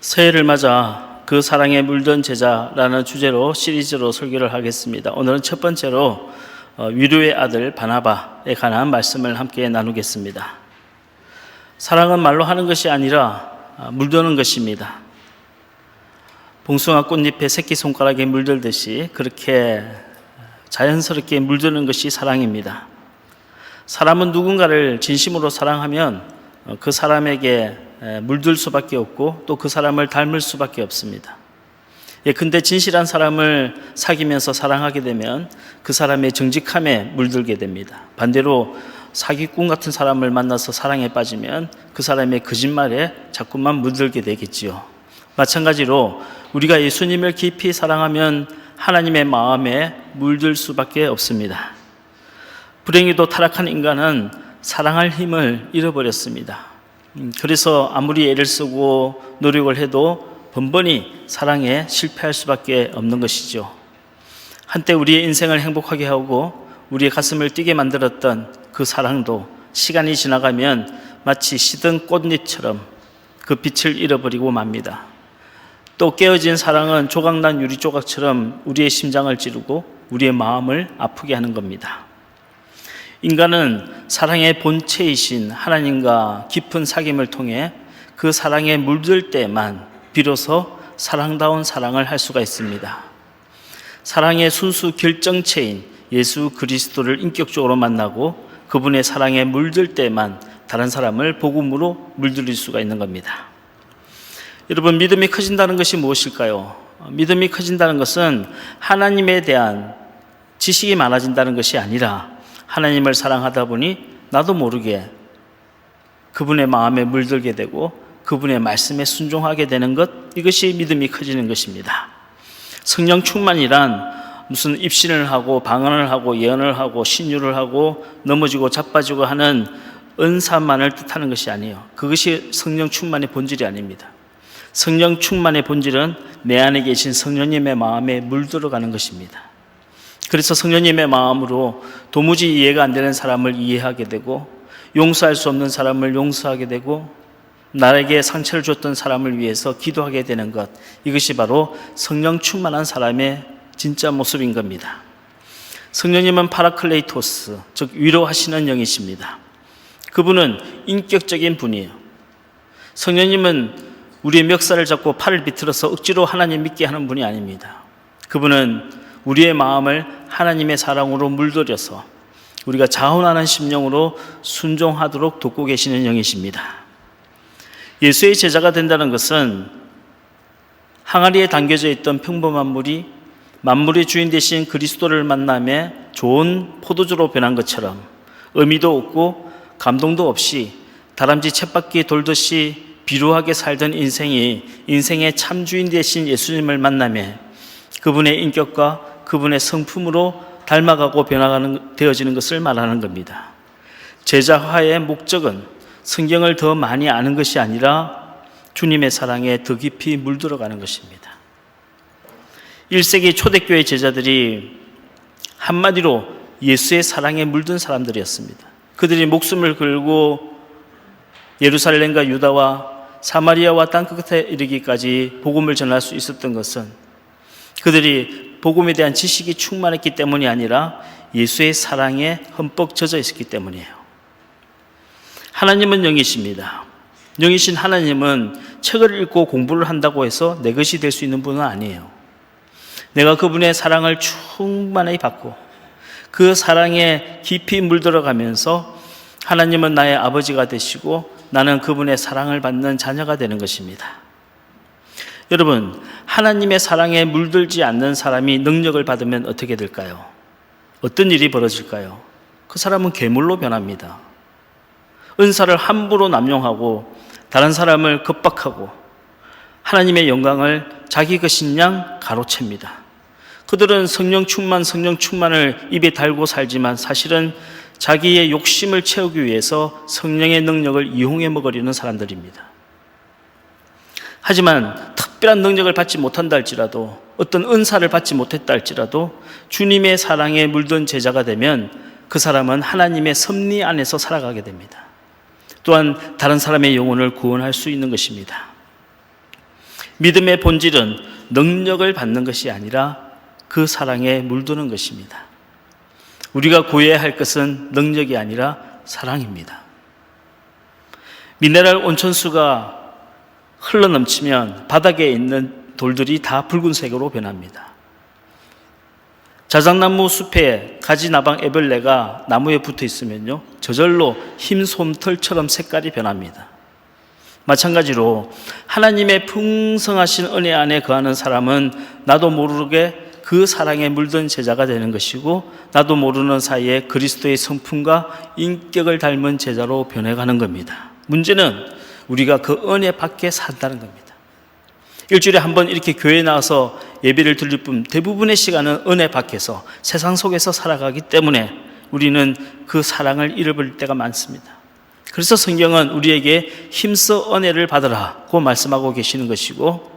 새해를 맞아 그 사랑에 물든 제자라는 주제로 시리즈로 설교를 하겠습니다. 오늘은 첫 번째로 위로의 아들 바나바에 관한 말씀을 함께 나누겠습니다. 사랑은 말로 하는 것이 아니라 물드는 것입니다. 봉숭아 꽃잎에 새끼손가락에 물들듯이 그렇게 자연스럽게 물드는 것이 사랑입니다. 사람은 누군가를 진심으로 사랑하면 그 사람에게 물들 수밖에 없고 또 그 사람을 닮을 수밖에 없습니다. 근데 진실한 사람을 사귀면서 사랑하게 되면 그 사람의 정직함에 물들게 됩니다. 반대로 사기꾼 같은 사람을 만나서 사랑에 빠지면 그 사람의 거짓말에 자꾸만 물들게 되겠지요. 마찬가지로 우리가 예수님을 깊이 사랑하면 하나님의 마음에 물들 수밖에 없습니다. 불행히도 타락한 인간은 사랑할 힘을 잃어버렸습니다. 그래서 아무리 애를 쓰고 노력을 해도 번번이 사랑에 실패할 수밖에 없는 것이죠. 한때 우리의 인생을 행복하게 하고 우리의 가슴을 뛰게 만들었던 그 사랑도 시간이 지나가면 마치 시든 꽃잎처럼 그 빛을 잃어버리고 맙니다. 또 깨어진 사랑은 조각난 유리 조각처럼 우리의 심장을 찌르고 우리의 마음을 아프게 하는 겁니다. 인간은 사랑의 본체이신 하나님과 깊은 사귐을 통해 그 사랑에 물들 때만 비로소 사랑다운 사랑을 할 수가 있습니다. 사랑의 순수 결정체인 예수 그리스도를 인격적으로 만나고 그분의 사랑에 물들 때만 다른 사람을 복음으로 물들일 수가 있는 겁니다. 여러분, 믿음이 커진다는 것이 무엇일까요? 믿음이 커진다는 것은 하나님에 대한 지식이 많아진다는 것이 아니라 하나님을 사랑하다 보니 나도 모르게 그분의 마음에 물들게 되고 그분의 말씀에 순종하게 되는 것, 이것이 믿음이 커지는 것입니다. 성령 충만이란 무슨 입신을 하고 방언을 하고 예언을 하고 신유를 하고 넘어지고 자빠지고 하는 은사만을 뜻하는 것이 아니에요. 그것이 성령 충만의 본질이 아닙니다. 성령 충만의 본질은 내 안에 계신 성령님의 마음에 물들어가는 것입니다. 그래서 성령님의 마음으로 도무지 이해가 안 되는 사람을 이해하게 되고 용서할 수 없는 사람을 용서하게 되고 나에게 상처를 줬던 사람을 위해서 기도하게 되는 것, 이것이 바로 성령 충만한 사람의 진짜 모습인 겁니다. 성령님은 파라클레이토스, 즉 위로하시는 영이십니다. 그분은 인격적인 분이에요. 성령님은 우리의 멱살을 잡고 팔을 비틀어서 억지로 하나님 믿게 하는 분이 아닙니다. 그분은 우리의 마음을 하나님의 사랑으로 물들여서 우리가 자원하는 심령으로 순종하도록 돕고 계시는 영이십니다. 예수의 제자가 된다는 것은 항아리에 담겨져 있던 평범한 물이 만물의 주인 되신 그리스도를 만남에 좋은 포도주로 변한 것처럼 의미도 없고 감동도 없이 다람쥐 쳇바퀴 돌듯이 비루하게 살던 인생이 인생의 참 주인 되신 예수님을 만남에 그분의 인격과 그분의 성품으로 닮아가고 되어지는 것을 말하는 겁니다. 제자화의 목적은 성경을 더 많이 아는 것이 아니라 주님의 사랑에 더 깊이 물들어가는 것입니다. 1세기 초대교회 제자들이 한마디로 예수의 사랑에 물든 사람들이었습니다. 그들이 목숨을 걸고 예루살렘과 유다와 사마리아와 땅끝에 이르기까지 복음을 전할 수 있었던 것은 그들이 복음에 대한 지식이 충만했기 때문이 아니라 예수의 사랑에 흠뻑 젖어 있었기 때문이에요. 하나님은 영이십니다. 영이신 하나님은 책을 읽고 공부를 한다고 해서 내 것이 될 수 있는 분은 아니에요. 내가 그분의 사랑을 충만히 받고 그 사랑에 깊이 물들어가면서 하나님은 나의 아버지가 되시고 나는 그분의 사랑을 받는 자녀가 되는 것입니다. 여러분, 하나님의 사랑에 물들지 않는 사람이 능력을 받으면 어떻게 될까요? 어떤 일이 벌어질까요? 그 사람은 괴물로 변합니다. 은사를 함부로 남용하고 다른 사람을 겁박하고 하나님의 영광을 자기 것인 양 가로챕니다. 그들은 성령 충만을 입에 달고 살지만 사실은 자기의 욕심을 채우기 위해서 성령의 능력을 이용해 먹으려는 사람들입니다. 하지만 특별한 능력을 받지 못한다 할지라도 어떤 은사를 받지 못했다 할지라도 주님의 사랑에 물든 제자가 되면 그 사람은 하나님의 섭리 안에서 살아가게 됩니다. 또한 다른 사람의 영혼을 구원할 수 있는 것입니다. 믿음의 본질은 능력을 받는 것이 아니라 그 사랑에 물드는 것입니다. 우리가 구해야 할 것은 능력이 아니라 사랑입니다. 미네랄 온천수가 흘러넘치면 바닥에 있는 돌들이 다 붉은색으로 변합니다. 자작나무 숲에 가지나방 애벌레가 나무에 붙어 있으면요, 저절로 흰 솜털처럼 색깔이 변합니다. 마찬가지로 하나님의 풍성하신 은혜 안에 거하는 사람은 나도 모르게 그 사랑에 물든 제자가 되는 것이고, 나도 모르는 사이에 그리스도의 성품과 인격을 닮은 제자로 변해가는 겁니다. 문제는 우리가 그 은혜 밖에 산다는 겁니다. 일주일에 한 번 이렇게 교회에 나와서 예배를 드릴 뿐 대부분의 시간은 은혜 밖에서 세상 속에서 살아가기 때문에 우리는 그 사랑을 잃어버릴 때가 많습니다. 그래서 성경은 우리에게 힘써 은혜를 받으라고 말씀하고 계시는 것이고,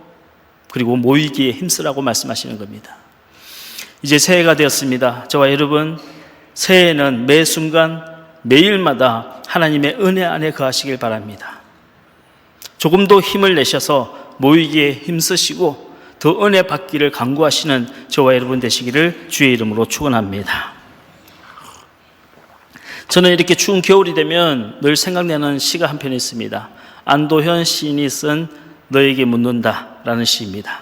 그리고 모이기에 힘쓰라고 말씀하시는 겁니다. 이제 새해가 되었습니다. 저와 여러분, 새해에는 매 순간 매일마다 하나님의 은혜 안에 거하시길 바랍니다. 조금 더 힘을 내셔서 모이기에 힘쓰시고 더 은혜 받기를 간구하시는 저와 여러분 되시기를 주의 이름으로 축원합니다. 저는 이렇게 추운 겨울이 되면 늘 생각나는 시가 한 편 있습니다. 안도현 시인이 쓴 너에게 묻는다 라는 시입니다.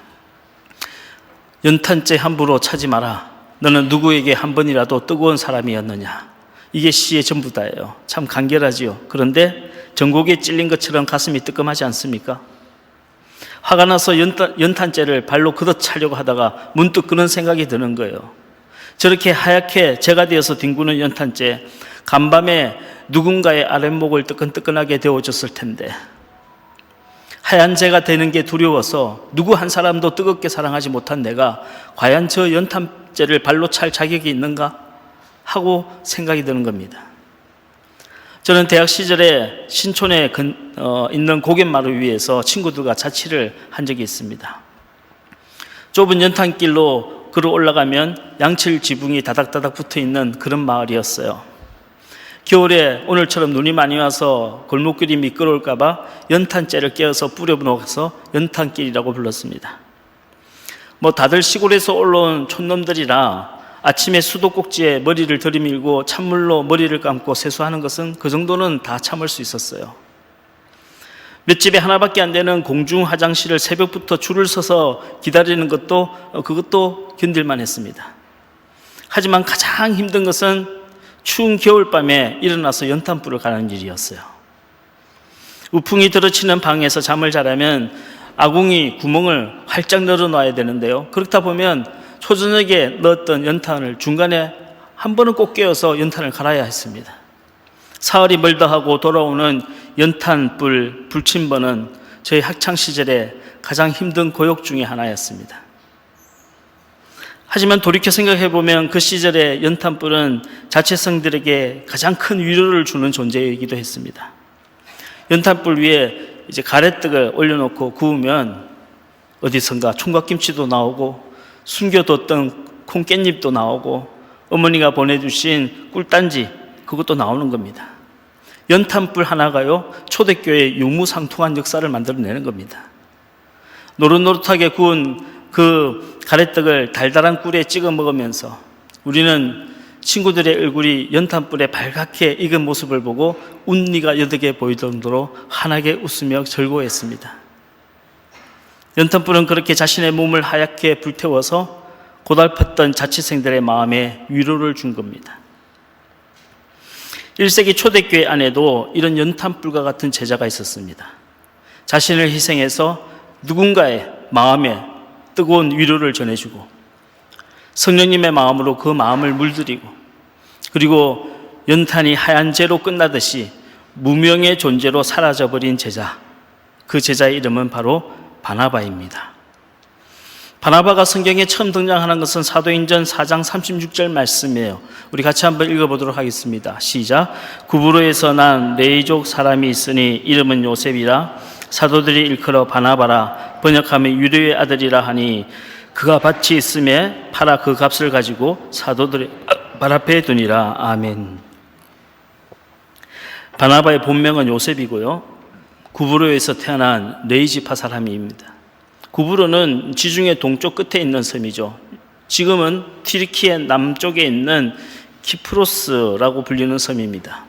연탄재 함부로 차지 마라. 너는 누구에게 한 번이라도 뜨거운 사람이었느냐. 이게 시의 전부다예요. 참 간결하지요. 그런데 전곡에 찔린 것처럼 가슴이 뜨끔하지 않습니까? 화가 나서 연탄재를 발로 걷어차려고 하다가 문득 그런 생각이 드는 거예요. 저렇게 하얗게 재가 되어서 뒹구는 연탄재, 간밤에 누군가의 아랫목을 뜨끈뜨끈하게 데워줬을 텐데, 하얀 재가 되는 게 두려워서 누구 한 사람도 뜨겁게 사랑하지 못한 내가 과연 저 연탄재를 발로 찰 자격이 있는가 하고 생각이 드는 겁니다. 저는 대학 시절에 신촌에 있는 고갯마루 위에서 친구들과 자취를 한 적이 있습니다. 좁은 연탄길로 걸어 올라가면 양칠 지붕이 다닥다닥 붙어 있는 그런 마을이었어요. 겨울에 오늘처럼 눈이 많이 와서 골목길이 미끄러울까 봐 연탄재를 깨어서 뿌려놓아서 연탄길이라고 불렀습니다. 다들 시골에서 올라온 촌놈들이라 아침에 수도꼭지에 머리를 들이밀고 찬물로 머리를 감고 세수하는 것은 그 정도는 다 참을 수 있었어요. 몇 집에 하나밖에 안 되는 공중 화장실을 새벽부터 줄을 서서 기다리는 그것도 견딜만 했습니다. 하지만 가장 힘든 것은 추운 겨울밤에 일어나서 연탄불을 가는 일이었어요. 우풍이 들어치는 방에서 잠을 자려면 아궁이 구멍을 활짝 열어놔야 되는데요, 그렇다 보면 초저녁에 넣었던 연탄을 중간에 한 번은 꼭 깨어서 연탄을 갈아야 했습니다. 사흘이 멀다 하고 돌아오는 연탄불 불침번은 저희 학창시절에 가장 힘든 고역 중에 하나였습니다. 하지만 돌이켜 생각해보면 그 시절의 연탄불은 자취생들에게 가장 큰 위로를 주는 존재이기도 했습니다. 연탄불 위에 이제 가래떡을 올려놓고 구우면 어디선가 총각김치도 나오고 숨겨뒀던 콩깻잎도 나오고 어머니가 보내주신 꿀단지 그것도 나오는 겁니다. 연탄불 하나가요, 초대교회의 유무상통한 역사를 만들어내는 겁니다. 노릇노릇하게 구운 그 가래떡을 달달한 꿀에 찍어 먹으면서 우리는 친구들의 얼굴이 연탄불에 발갛게 익은 모습을 보고 운니가 여득해 보일 정도로 환하게 웃으며 즐거워했습니다. 연탄불은 그렇게 자신의 몸을 하얗게 불태워서 고달팠던 자취생들의 마음에 위로를 준 겁니다. 1세기 초대교회 안에도 이런 연탄불과 같은 제자가 있었습니다. 자신을 희생해서 누군가의 마음에 뜨거운 위로를 전해주고 성령님의 마음으로 그 마음을 물들이고, 그리고 연탄이 하얀 재로 끝나듯이 무명의 존재로 사라져버린 제자, 그 제자의 이름은 바로 바나바입니다. 바나바가 성경에 처음 등장하는 것은 사도행전 4장 36절 말씀이에요. 우리 같이 한번 읽어보도록 하겠습니다. 시작. 구브로에서 난 레이족 사람이 있으니 이름은 요셉이라. 사도들이 일컬어 바나바라. 번역하면 유대의 아들이라 하니 그가 밭이 있음에 팔아 그 값을 가지고 사도들의 발 앞에 두니라. 아멘. 바나바의 본명은 요셉이고요, 구브로에서 태어난 레이지파 사람입니다. 구브로는 지중해 동쪽 끝에 있는 섬이죠. 지금은 튀르키예 남쪽에 있는 키프로스라고 불리는 섬입니다.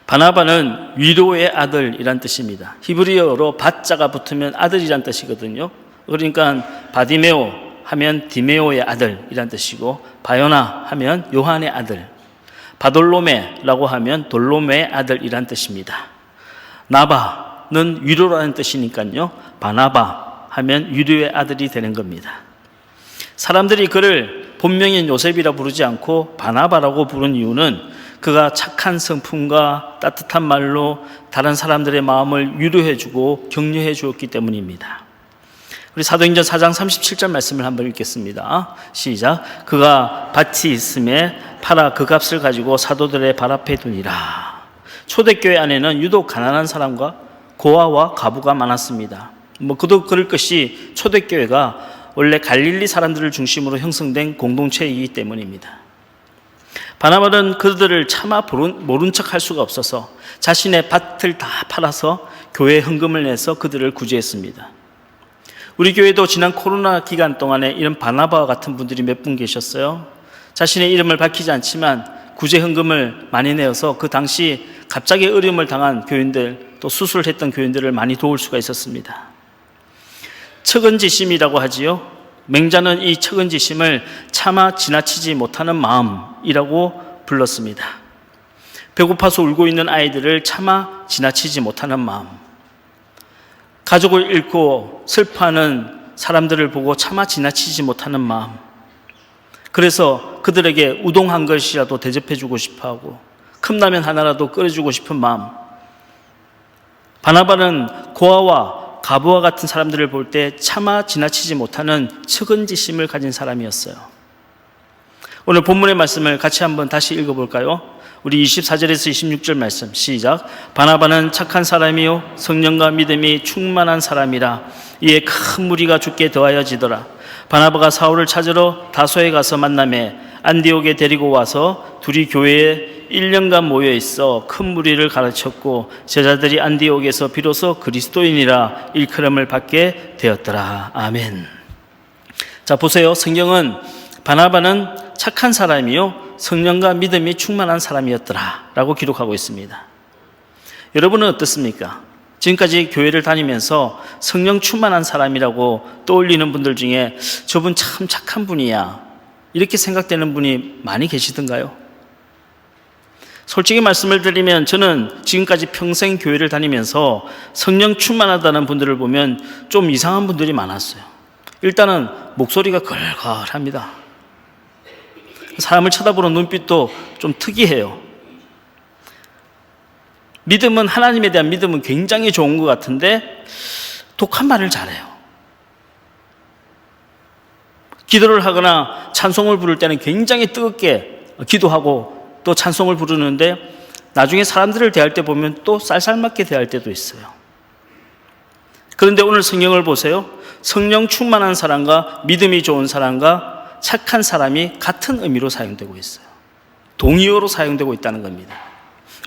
바나바는 위로의 아들이란 뜻입니다. 히브리어로 바자가 붙으면 아들이란 뜻이거든요. 그러니까 바디메오 하면 디메오의 아들이란 뜻이고, 바요나 하면 요한의 아들, 바돌로메라고 하면 돌로메의 아들이란 뜻입니다. 나바는 위로라는 뜻이니까요, 바나바 하면 위로의 아들이 되는 겁니다. 사람들이 그를 본명인 요셉이라 부르지 않고 바나바라고 부른 이유는 그가 착한 성품과 따뜻한 말로 다른 사람들의 마음을 위로해주고 격려해 주었기 때문입니다. 우리 사도행전 4장 37절 말씀을 한번 읽겠습니다. 시작. 그가 밭이 있음에 팔아 그 값을 가지고 사도들의 발 앞에 두니라. 초대교회 안에는 유독 가난한 사람과 고아와 과부가 많았습니다. 그도 그럴 것이 초대교회가 원래 갈릴리 사람들을 중심으로 형성된 공동체이기 때문입니다. 바나바는 그들을 차마 모른 척 할 수가 없어서 자신의 밭을 다 팔아서 교회에 헌금을 내서 그들을 구제했습니다. 우리 교회도 지난 코로나 기간 동안에 이런 바나바와 같은 분들이 몇 분 계셨어요. 자신의 이름을 밝히지 않지만 구제 헌금을 많이 내어서 그 당시 갑자기 어려움을 당한 교인들, 또 수술했던 교인들을 많이 도울 수가 있었습니다. 척은지심이라고 하지요. 맹자는 이 척은지심을 차마 지나치지 못하는 마음이라고 불렀습니다. 배고파서 울고 있는 아이들을 차마 지나치지 못하는 마음, 가족을 잃고 슬퍼하는 사람들을 보고 차마 지나치지 못하는 마음, 그래서 그들에게 우동 한 그릇이라도 대접해주고 싶어하고 컵라면 하나라도 끓여주고 싶은 마음. 바나바는 고아와 과부와 같은 사람들을 볼 때 차마 지나치지 못하는 측은지심을 가진 사람이었어요. 오늘 본문의 말씀을 같이 한번 다시 읽어볼까요? 우리 24절에서 26절 말씀 시작. 바나바는 착한 사람이요 성령과 믿음이 충만한 사람이라. 이에 큰 무리가 죽게 더하여지더라. 바나바가 사울을 찾으러 다소에 가서 만나매 안디옥에 데리고 와서 둘이 교회에 1년간 모여 있어 큰 무리를 가르쳤고 제자들이 안디옥에서 비로소 그리스도인이라 일컬음을 받게 되었더라. 아멘. 자, 보세요. 성경은 바나바는 착한 사람이요 성령과 믿음이 충만한 사람이었더라 라고 기록하고 있습니다. 여러분은 어떻습니까? 지금까지 교회를 다니면서 성령 충만한 사람이라고 떠올리는 분들 중에 저분 참 착한 분이야 이렇게 생각되는 분이 많이 계시던가요? 솔직히 말씀을 드리면 저는 지금까지 평생 교회를 다니면서 성령 충만하다는 분들을 보면 좀 이상한 분들이 많았어요. 일단은 목소리가 걸걸합니다. 사람을 쳐다보는 눈빛도 좀 특이해요. 믿음은, 하나님에 대한 믿음은 굉장히 좋은 것 같은데 독한 말을 잘해요. 기도를 하거나 찬송을 부를 때는 굉장히 뜨겁게 기도하고 또 찬송을 부르는데 나중에 사람들을 대할 때 보면 또 쌀쌀맞게 대할 때도 있어요. 그런데 오늘 성경을 보세요. 성령 충만한 사람과 믿음이 좋은 사람과 착한 사람이 같은 의미로 사용되고 있어요. 동의어로 사용되고 있다는 겁니다.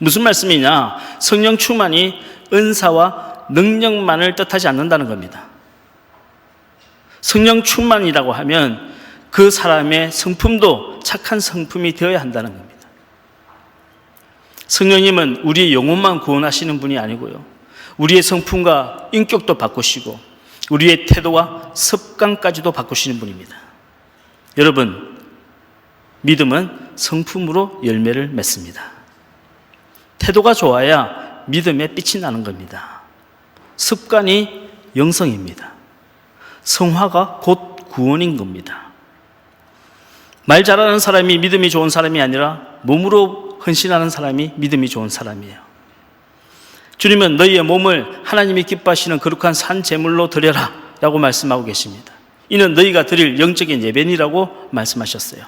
무슨 말씀이냐? 성령 충만이 은사와 능력만을 뜻하지 않는다는 겁니다. 성령 충만이라고 하면 그 사람의 성품도 착한 성품이 되어야 한다는 겁니다. 성령님은 우리의 영혼만 구원하시는 분이 아니고요, 우리의 성품과 인격도 바꾸시고 우리의 태도와 습관까지도 바꾸시는 분입니다. 여러분, 믿음은 성품으로 열매를 맺습니다. 태도가 좋아야 믿음에 빛이 나는 겁니다. 습관이 영성입니다. 성화가 곧 구원인 겁니다. 말 잘하는 사람이 믿음이 좋은 사람이 아니라 몸으로 헌신하는 사람이 믿음이 좋은 사람이에요. 주님은 너희의 몸을 하나님이 기뻐하시는 거룩한 산 제물로 드려라 라고 말씀하고 계십니다. 이는 너희가 드릴 영적인 예배니라고 말씀하셨어요.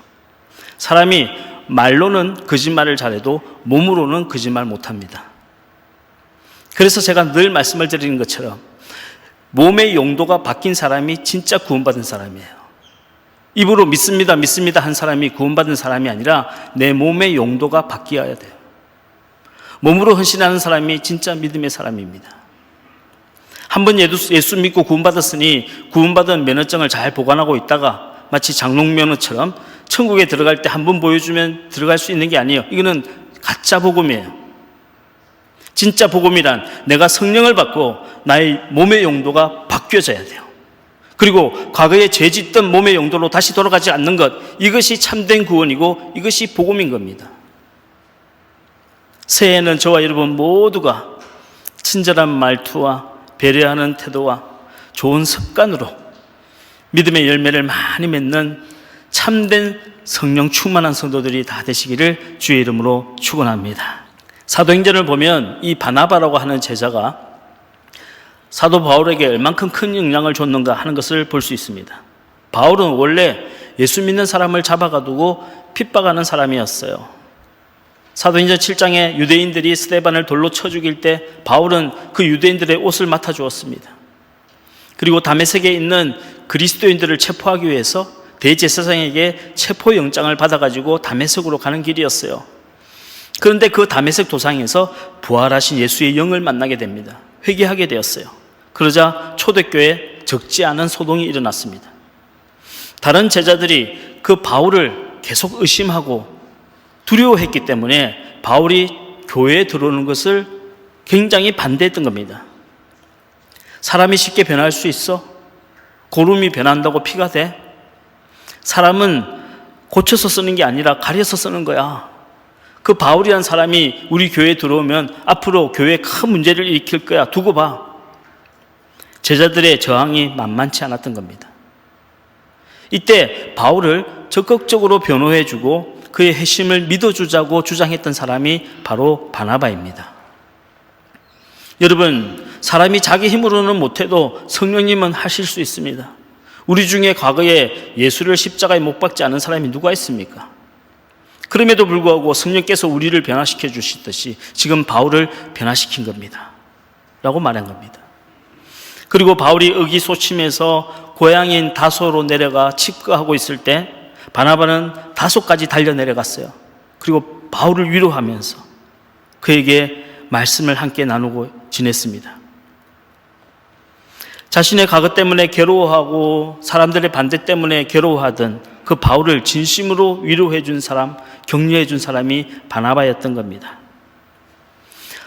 사람이 말로는 거짓말을 잘해도 몸으로는 거짓말 못합니다. 그래서 제가 늘 말씀을 드리는 것처럼 몸의 용도가 바뀐 사람이 진짜 구원받은 사람이에요. 입으로 믿습니다, 믿습니다 한 사람이 구원받은 사람이 아니라 내 몸의 용도가 바뀌어야 돼요. 몸으로 헌신하는 사람이 진짜 믿음의 사람입니다. 한번 예수 믿고 구원받았으니 구원받은 면허증을 잘 보관하고 있다가 마치 장롱 면허처럼 천국에 들어갈 때 한 번 보여주면 들어갈 수 있는 게 아니에요. 이거는 가짜 복음이에요. 진짜 복음이란 내가 성령을 받고 나의 몸의 용도가 바뀌어져야 돼요. 그리고 과거에 죄 짓던 몸의 용도로 다시 돌아가지 않는 것, 이것이 참된 구원이고 이것이 복음인 겁니다. 새해에는 저와 여러분 모두가 친절한 말투와 배려하는 태도와 좋은 습관으로 믿음의 열매를 많이 맺는 참된 성령 충만한 성도들이 다 되시기를 주의 이름으로 축원합니다. 사도행전을 보면 이 바나바라고 하는 제자가 사도 바울에게 얼만큼 큰 영향을 줬는가 하는 것을 볼 수 있습니다. 바울은 원래 예수 믿는 사람을 잡아가두고 핍박하는 사람이었어요. 사도행전 7장에 유대인들이 스데반을 돌로 쳐 죽일 때 바울은 그 유대인들의 옷을 맡아 주었습니다. 그리고 다메섹에 있는 그리스도인들을 체포하기 위해서 대제사장에게 체포영장을 받아가지고 다메섹으로 가는 길이었어요. 그런데 그 다메섹 도상에서 부활하신 예수의 영을 만나게 됩니다. 회개하게 되었어요. 그러자 초대교회에 적지 않은 소동이 일어났습니다. 다른 제자들이 그 바울을 계속 의심하고 두려워했기 때문에 바울이 교회에 들어오는 것을 굉장히 반대했던 겁니다. 사람이 쉽게 변할 수 있어? 고름이 변한다고 피가 돼? 사람은 고쳐서 쓰는 게 아니라 가려서 쓰는 거야. 그 바울이라는 사람이 우리 교회에 들어오면 앞으로 교회에 큰 문제를 일으킬 거야. 두고 봐. 제자들의 저항이 만만치 않았던 겁니다. 이때 바울을 적극적으로 변호해주고 그의 회심을 믿어주자고 주장했던 사람이 바로 바나바입니다. 여러분, 사람이 자기 힘으로는 못해도 성령님은 하실 수 있습니다. 우리 중에 과거에 예수를 십자가에 못 박지 않은 사람이 누가 있습니까? 그럼에도 불구하고 성령께서 우리를 변화시켜 주시듯이 지금 바울을 변화시킨 겁니다. 라고 말한 겁니다. 그리고 바울이 의기소침해서 고향인 다소로 내려가 집거하고 있을 때 바나바는 다소까지 달려 내려갔어요. 그리고 바울을 위로하면서 그에게 말씀을 함께 나누고 지냈습니다. 자신의 과거 때문에 괴로워하고 사람들의 반대 때문에 괴로워하던 그 바울을 진심으로 위로해 준 사람, 격려해 준 사람이 바나바였던 겁니다.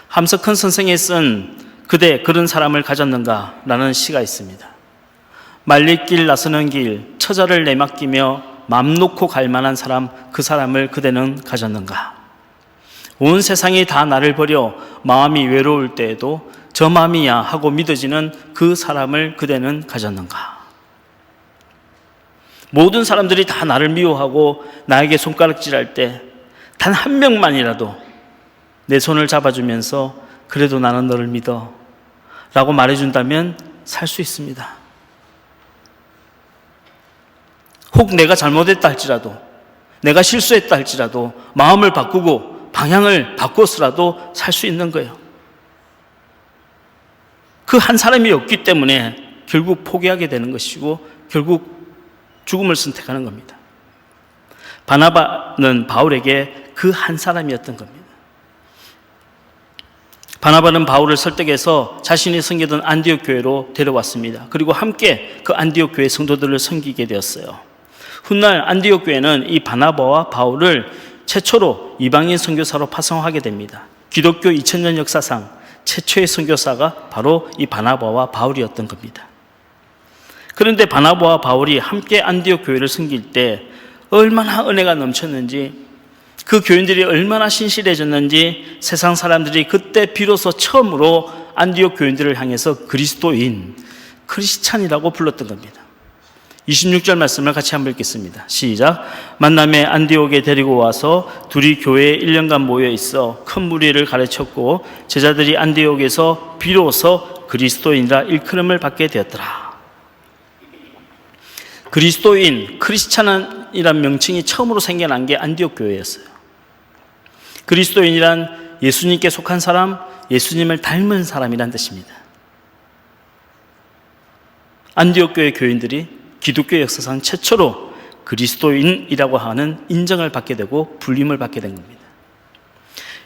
함석헌 선생이 쓴 그대 그런 사람을 가졌는가 라는 시가 있습니다. 말리길 나서는 길 처자를 내맡기며 맘 놓고 갈 만한 사람, 그 사람을 그대는 가졌는가. 온 세상이 다 나를 버려 마음이 외로울 때에도 저 마음이야 하고 믿어지는 그 사람을 그대는 가졌는가. 모든 사람들이 다 나를 미워하고 나에게 손가락질할 때 단 한 명만이라도 내 손을 잡아주면서 그래도 나는 너를 믿어 라고 말해준다면 살 수 있습니다. 혹 내가 잘못했다 할지라도, 내가 실수했다 할지라도 마음을 바꾸고 방향을 바꿔서라도 살 수 있는 거예요. 그 한 사람이 없기 때문에 결국 포기하게 되는 것이고 결국 죽음을 선택하는 겁니다. 바나바는 바울에게 그 한 사람이었던 겁니다. 바나바는 바울을 설득해서 자신이 섬기던 안디옥 교회로 데려왔습니다. 그리고 함께 그 안디옥 교회 성도들을 섬기게 되었어요. 훗날 안디옥 교회는 이 바나바와 바울을 최초로 이방인 선교사로 파송하게 됩니다. 기독교 2000년 역사상 최초의 선교사가 바로 이 바나바와 바울이었던 겁니다. 그런데 바나바와 바울이 함께 안디옥 교회를 섬길 때 얼마나 은혜가 넘쳤는지, 그 교인들이 얼마나 신실해졌는지 세상 사람들이 그때 비로소 처음으로 안디옥 교인들을 향해서 그리스도인, 크리스찬이라고 불렀던 겁니다. 26절 말씀을 같이 한번 읽겠습니다. 시작. 만남에 안디옥에 데리고 와서 둘이 교회에 1년간 모여 있어 큰 무리를 가르쳤고 제자들이 안디옥에서 비로소 그리스도인이라 일컬음을 받게 되었더라. 그리스도인, 크리스찬이란 명칭이 처음으로 생겨난 게 안디옥 교회였어요. 그리스도인이란 예수님께 속한 사람, 예수님을 닮은 사람이란 뜻입니다. 안디옥 교회 교인들이 기독교 역사상 최초로 그리스도인이라고 하는 인정을 받게 되고 불림을 받게 된 겁니다.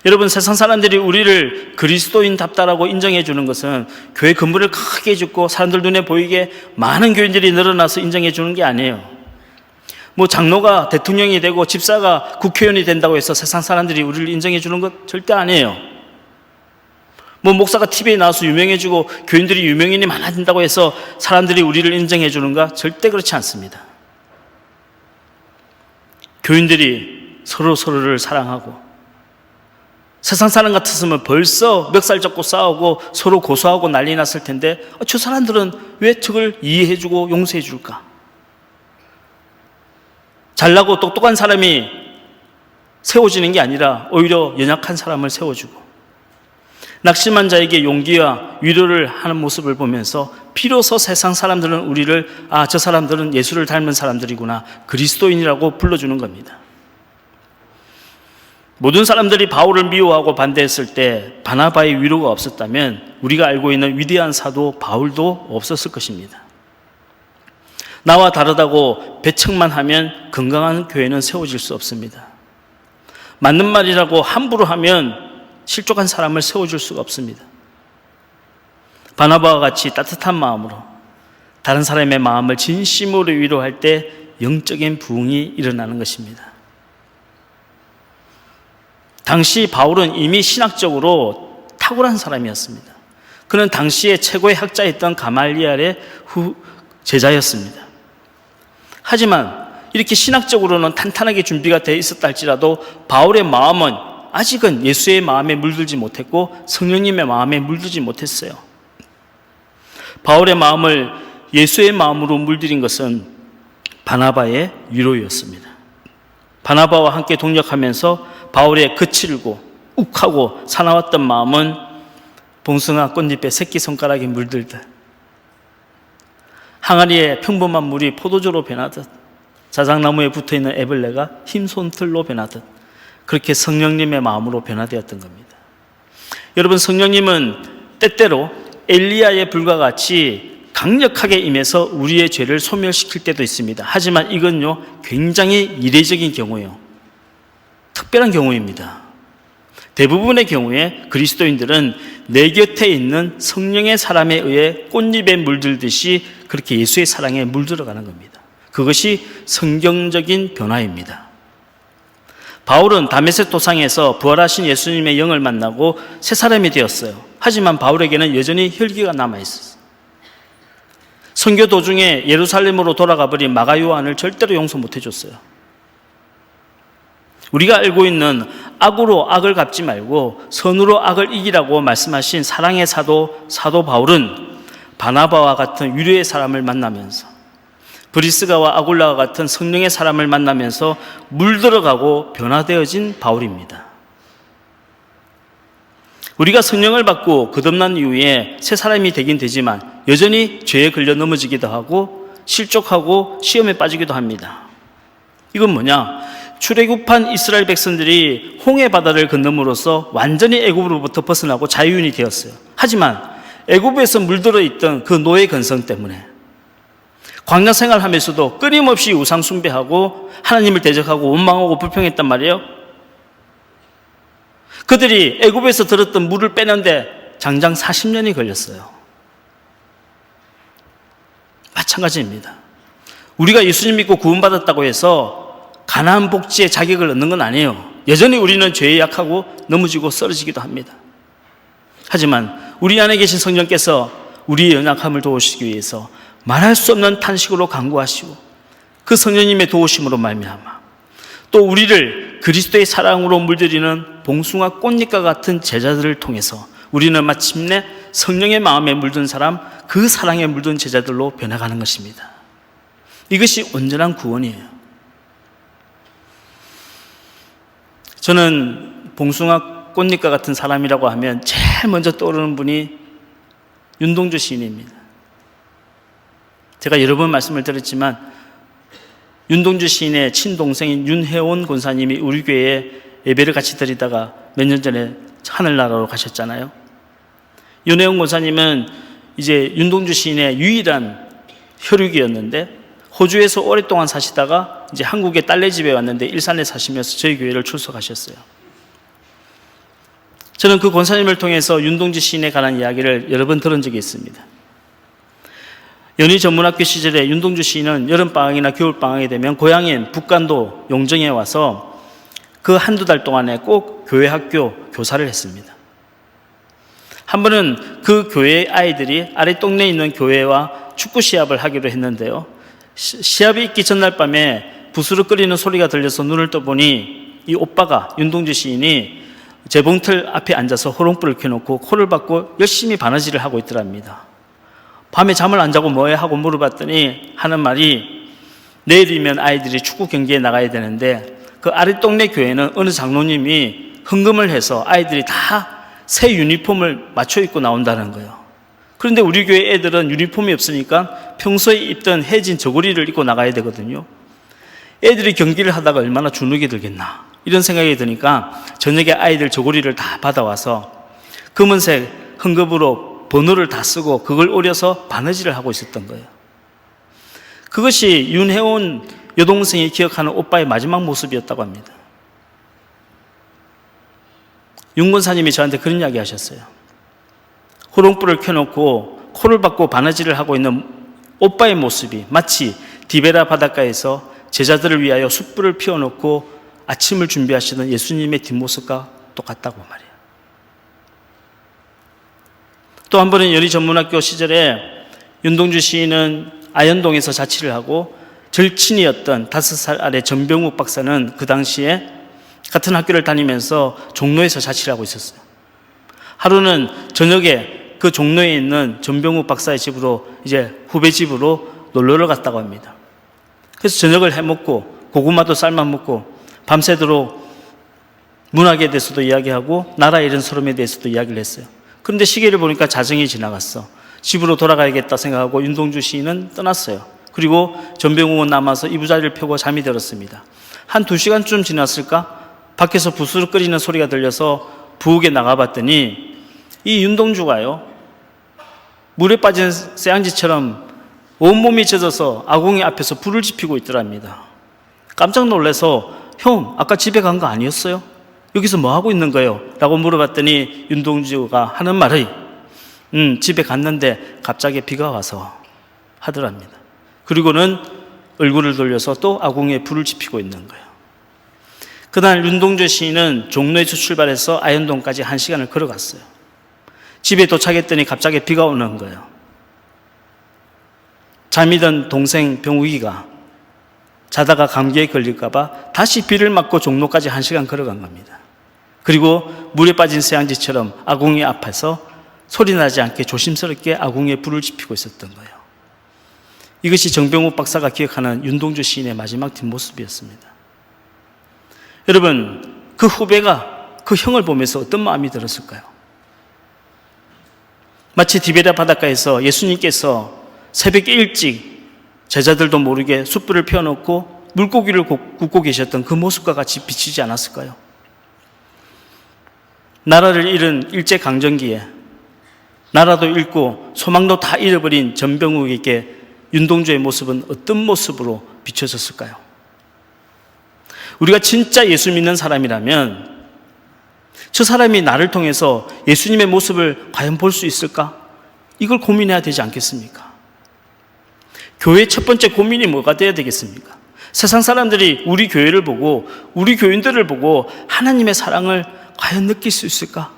여러분, 세상 사람들이 우리를 그리스도인답다라고 인정해 주는 것은 교회 건물을 크게 짓고 사람들 눈에 보이게 많은 교인들이 늘어나서 인정해 주는 게 아니에요. 뭐 장로가 대통령이 되고 집사가 국회의원이 된다고 해서 세상 사람들이 우리를 인정해 주는 것 절대 아니에요. 뭐 목사가 TV에 나와서 유명해지고 교인들이 유명인이 많아진다고 해서 사람들이 우리를 인정해 주는가? 절대 그렇지 않습니다. 교인들이 서로를 사랑하고, 세상 사람 같았으면 벌써 멱살 잡고 싸우고 서로 고소하고 난리 났을 텐데 저 사람들은 왜 저걸 이해해 주고 용서해 줄까? 잘나고 똑똑한 사람이 세워지는 게 아니라 오히려 연약한 사람을 세워주고, 낙심한 자에게 용기와 위로를 하는 모습을 보면서 비로소 세상 사람들은 우리를 저 사람들은 예수를 닮은 사람들이구나, 그리스도인이라고 불러주는 겁니다. 모든 사람들이 바울을 미워하고 반대했을 때 바나바의 위로가 없었다면 우리가 알고 있는 위대한 사도 바울도 없었을 것입니다. 나와 다르다고 배척만 하면 건강한 교회는 세워질 수 없습니다. 맞는 말이라고 함부로 하면 실족한 사람을 세워줄 수가 없습니다. 바나바와 같이 따뜻한 마음으로 다른 사람의 마음을 진심으로 위로할 때 영적인 부흥이 일어나는 것입니다. 당시 바울은 이미 신학적으로 탁월한 사람이었습니다. 그는 당시에 최고의 학자였던 가말리엘의 제자였습니다. 하지만 이렇게 신학적으로는 탄탄하게 준비가 되어 있었다 할지라도 바울의 마음은 아직은 예수의 마음에 물들지 못했고 성령님의 마음에 물들지 못했어요. 바울의 마음을 예수의 마음으로 물들인 것은 바나바의 위로였습니다. 바나바와 함께 동역하면서 바울의 거칠고 욱하고 사나웠던 마음은 봉숭아 꽃잎에 새끼손가락이 물들듯, 항아리에 평범한 물이 포도주로 변하듯, 자작나무에 붙어있는 애벌레가 흰손틀로 변하듯 그렇게 성령님의 마음으로 변화되었던 겁니다. 여러분, 성령님은 때때로 엘리야의 불과 같이 강력하게 임해서 우리의 죄를 소멸시킬 때도 있습니다. 하지만 이건요, 굉장히 이례적인 경우예요. 특별한 경우입니다. 대부분의 경우에 그리스도인들은 내 곁에 있는 성령의 사람에 의해 꽃잎에 물들듯이 그렇게 예수의 사랑에 물들어가는 겁니다. 그것이 성경적인 변화입니다. 바울은 다메섹 도상에서 부활하신 예수님의 영을 만나고 새 사람이 되었어요. 하지만 바울에게는 여전히 혈기가 남아있었어요. 선교 도중에 예루살렘으로 돌아가 버린 마가 요한을 절대로 용서 못 해줬어요. 우리가 알고 있는 악으로 악을 갚지 말고 선으로 악을 이기라고 말씀하신 사랑의 사도 바울은 바나바와 같은 위로의 사람을 만나면서, 브리스가와 아굴라와 같은 성령의 사람을 만나면서 물들어가고 변화되어진 바울입니다. 우리가 성령을 받고 거듭난 이후에 새 사람이 되긴 되지만 여전히 죄에 걸려 넘어지기도 하고 실족하고 시험에 빠지기도 합니다. 이건 뭐냐? 출애굽한 이스라엘 백성들이 홍해 바다를 건너므로써 완전히 애굽으로부터 벗어나고 자유인이 되었어요. 하지만 애굽에서 물들어 있던 그 노예 근성 때문에 광야 생활하면서도 끊임없이 우상 숭배하고 하나님을 대적하고 원망하고 불평했단 말이에요. 그들이 애굽에서 들었던 물을 빼는데 장장 40년이 걸렸어요. 마찬가지입니다. 우리가 예수님 믿고 구원받았다고 해서 가나안 복지의 자격을 얻는 건 아니에요. 여전히 우리는 죄에 약하고 넘어지고 쓰러지기도 합니다. 하지만 우리 안에 계신 성령께서 우리의 연약함을 도우시기 위해서 말할 수 없는 탄식으로 간구하시고 그 성령님의 도우심으로 말미암아 또 우리를 그리스도의 사랑으로 물들이는 봉숭아 꽃잎과 같은 제자들을 통해서 우리는 마침내 성령의 마음에 물든 사람, 그 사랑에 물든 제자들로 변해가는 것입니다. 이것이 온전한 구원이에요. 저는 봉숭아 꽃잎과 같은 사람이라고 하면 제일 먼저 떠오르는 분이 윤동주 시인입니다. 제가 여러 번 말씀을 드렸지만 윤동주 시인의 친동생인 윤혜원 권사님이 우리 교회에 예배를 같이 드리다가 몇 년 전에 하늘나라로 가셨잖아요. 윤혜원 권사님은 이제 윤동주 시인의 유일한 혈육이었는데 호주에서 오랫동안 사시다가 이제 한국에 딸네 집에 왔는데 일산에 사시면서 저희 교회를 출석하셨어요. 저는 그 권사님을 통해서 윤동주 시인에 관한 이야기를 여러 번 들은 적이 있습니다. 연희 전문학교 시절에 윤동주 시인은 여름방학이나 겨울방학이 되면 고향인 북간도 용정에 와서 그 한두 달 동안에 꼭 교회 학교 교사를 했습니다. 한 번은 그 교회의 아이들이 아래 동네에 있는 교회와 축구 시합을 하기로 했는데요. 시합이 있기 전날 밤에 부스로 끓이는 소리가 들려서 눈을 떠보니 이 오빠가 윤동주 시인이 재봉틀 앞에 앉아서 호롱불을 켜놓고 코를 박고 열심히 바느질을 하고 있더랍니다. 밤에 잠을 안 자고 뭐해 하고 물어봤더니 하는 말이 내일이면 아이들이 축구 경기에 나가야 되는데 그 아래 동네 교회는 어느 장로님이 헌금을 해서 아이들이 다 새 유니폼을 맞춰 입고 나온다는 거예요. 그런데 우리 교회 애들은 유니폼이 없으니까 평소에 입던 해진 저고리를 입고 나가야 되거든요. 애들이 경기를 하다가 얼마나 주눅이 들겠나 이런 생각이 드니까 저녁에 아이들 저고리를 다 받아와서 검은색 헝겊으로 번호를 다 쓰고 그걸 오려서 바느질을 하고 있었던 거예요. 그것이 윤혜원 여동생이 기억하는 오빠의 마지막 모습이었다고 합니다. 윤 권사님이 저한테 그런 이야기 하셨어요. 호롱불을 켜놓고 코를 박고 바느질을 하고 있는 오빠의 모습이 마치 디베라 바닷가에서 제자들을 위하여 숯불을 피워놓고 아침을 준비하시는 예수님의 뒷모습과 똑같다고 말이에요. 또 한 번은 연희 전문학교 시절에 윤동주 시인은 아현동에서 자취를 하고 절친이었던 5살 아래 전병욱 박사는 그 당시에 같은 학교를 다니면서 종로에서 자취를 하고 있었어요. 하루는 저녁에 그 종로에 있는 전병욱 박사의 집으로 이제 후배 집으로 놀러를 갔다고 합니다. 그래서 저녁을 해먹고 고구마도 삶아 먹고 밤새도록 문학에 대해서도 이야기하고 나라 이런 서름에 대해서도 이야기를 했어요. 그런데 시계를 보니까 자정이 지나갔어. 집으로 돌아가야겠다 생각하고 윤동주 시인은 떠났어요. 그리고 전병욱은 남아서 이부자리를 펴고 잠이 들었습니다. 한 2시간쯤 지났을까? 밖에서 부스로 끓이는 소리가 들려서 부엌에 나가봤더니 이 윤동주가요, 물에 빠진 쇠양지처럼 온몸이 젖어서 아궁이 앞에서 불을 지피고 있더랍니다. 깜짝 놀라서 형, 아까 집에 간 거 아니었어요? 여기서 뭐 하고 있는 거예요? 라고 물어봤더니 윤동주가 하는 말이 집에 갔는데 갑자기 비가 와서 하더랍니다. 그리고는 얼굴을 돌려서 또 아궁이에 불을 지피고 있는 거예요. 그날 윤동주 시인은 종로에서 출발해서 아현동까지 1시간을 걸어갔어요. 집에 도착했더니 갑자기 비가 오는 거예요. 잠이 든 동생 병욱이가 자다가 감기에 걸릴까 봐 다시 비를 맞고 종로까지 1시간 걸어간 겁니다. 그리고 물에 빠진 쇠양지처럼 아궁이 앞에서 소리나지 않게 조심스럽게 아궁이에 불을 지피고 있었던 거예요. 이것이 정병욱 박사가 기억하는 윤동주 시인의 마지막 뒷모습이었습니다. 여러분, 그 후배가 그 형을 보면서 어떤 마음이 들었을까요? 마치 디베라 바닷가에서 예수님께서 새벽에 일찍 제자들도 모르게 숯불을 피워놓고 물고기를 굽고 계셨던 그 모습과 같이 비치지 않았을까요? 나라를 잃은 일제강점기에 나라도 잃고 소망도 다 잃어버린 전병욱에게 윤동주의 모습은 어떤 모습으로 비춰졌을까요? 우리가 진짜 예수 믿는 사람이라면 저 사람이 나를 통해서 예수님의 모습을 과연 볼 수 있을까? 이걸 고민해야 되지 않겠습니까? 교회의 첫 번째 고민이 뭐가 되어야 되겠습니까? 세상 사람들이 우리 교회를 보고 우리 교인들을 보고 하나님의 사랑을 과연 느낄 수 있을까?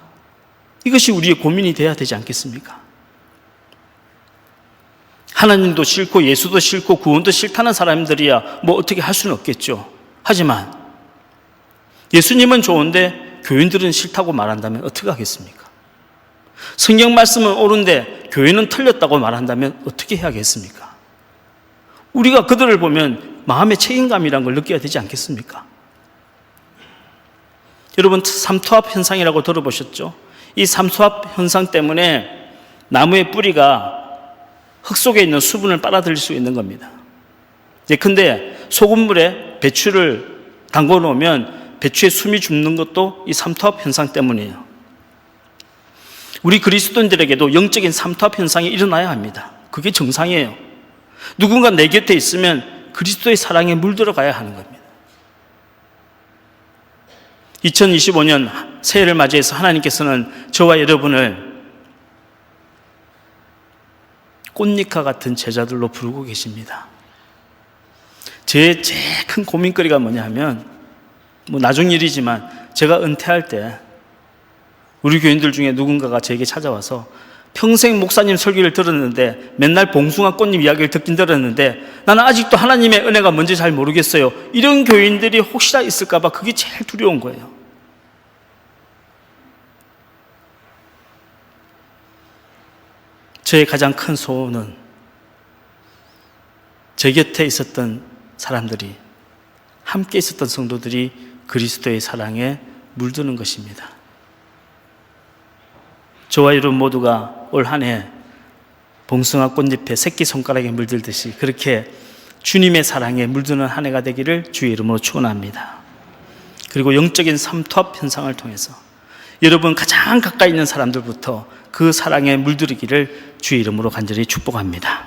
이것이 우리의 고민이 되어야 되지 않겠습니까? 하나님도 싫고 예수도 싫고 구원도 싫다는 사람들이야 뭐 어떻게 할 수는 없겠죠. 하지만 예수님은 좋은데 교인들은 싫다고 말한다면 어떻게 하겠습니까? 성경 말씀은 옳은데 교회는 틀렸다고 말한다면 어떻게 해야겠습니까? 우리가 그들을 보면 마음의 책임감이란 걸 느껴야 되지 않겠습니까? 여러분, 삼투압 현상이라고 들어보셨죠? 이 삼투압 현상 때문에 나무의 뿌리가 흙 속에 있는 수분을 빨아들일 수 있는 겁니다. 예컨대 소금물에 배추를 담궈 놓으면 배추의 숨이 죽는 것도 이 삼투압 현상 때문이에요. 우리 그리스도인들에게도 영적인 삼투압 현상이 일어나야 합니다. 그게 정상이에요. 누군가 내 곁에 있으면 그리스도의 사랑에 물들어가야 하는 겁니다. 2025년 새해를 맞이해서 하나님께서는 저와 여러분을 꽃잎과 같은 제자들로 부르고 계십니다. 제 제일 큰 고민거리가 뭐냐 하면, 나중 일이지만 제가 은퇴할 때 우리 교인들 중에 누군가가 제게 찾아와서 평생 목사님 설교를 들었는데 맨날 봉숭아 꽃잎 이야기를 듣긴 들었는데 나는 아직도 하나님의 은혜가 뭔지 잘 모르겠어요. 이런 교인들이 혹시나 있을까 봐 그게 제일 두려운 거예요. 저의 가장 큰 소원은 제 곁에 있었던 사람들이, 함께 있었던 성도들이 그리스도의 사랑에 물드는 것입니다. 저와 여러분 모두가 올 한 해 봉숭아 꽃잎에 새끼손가락에 물들듯이 그렇게 주님의 사랑에 물드는 한 해가 되기를 주의 이름으로 축원합니다. 그리고 영적인 삼투압 현상을 통해서 여러분 가장 가까이 있는 사람들부터 그 사랑에 물들이기를 주의 이름으로 간절히 축복합니다.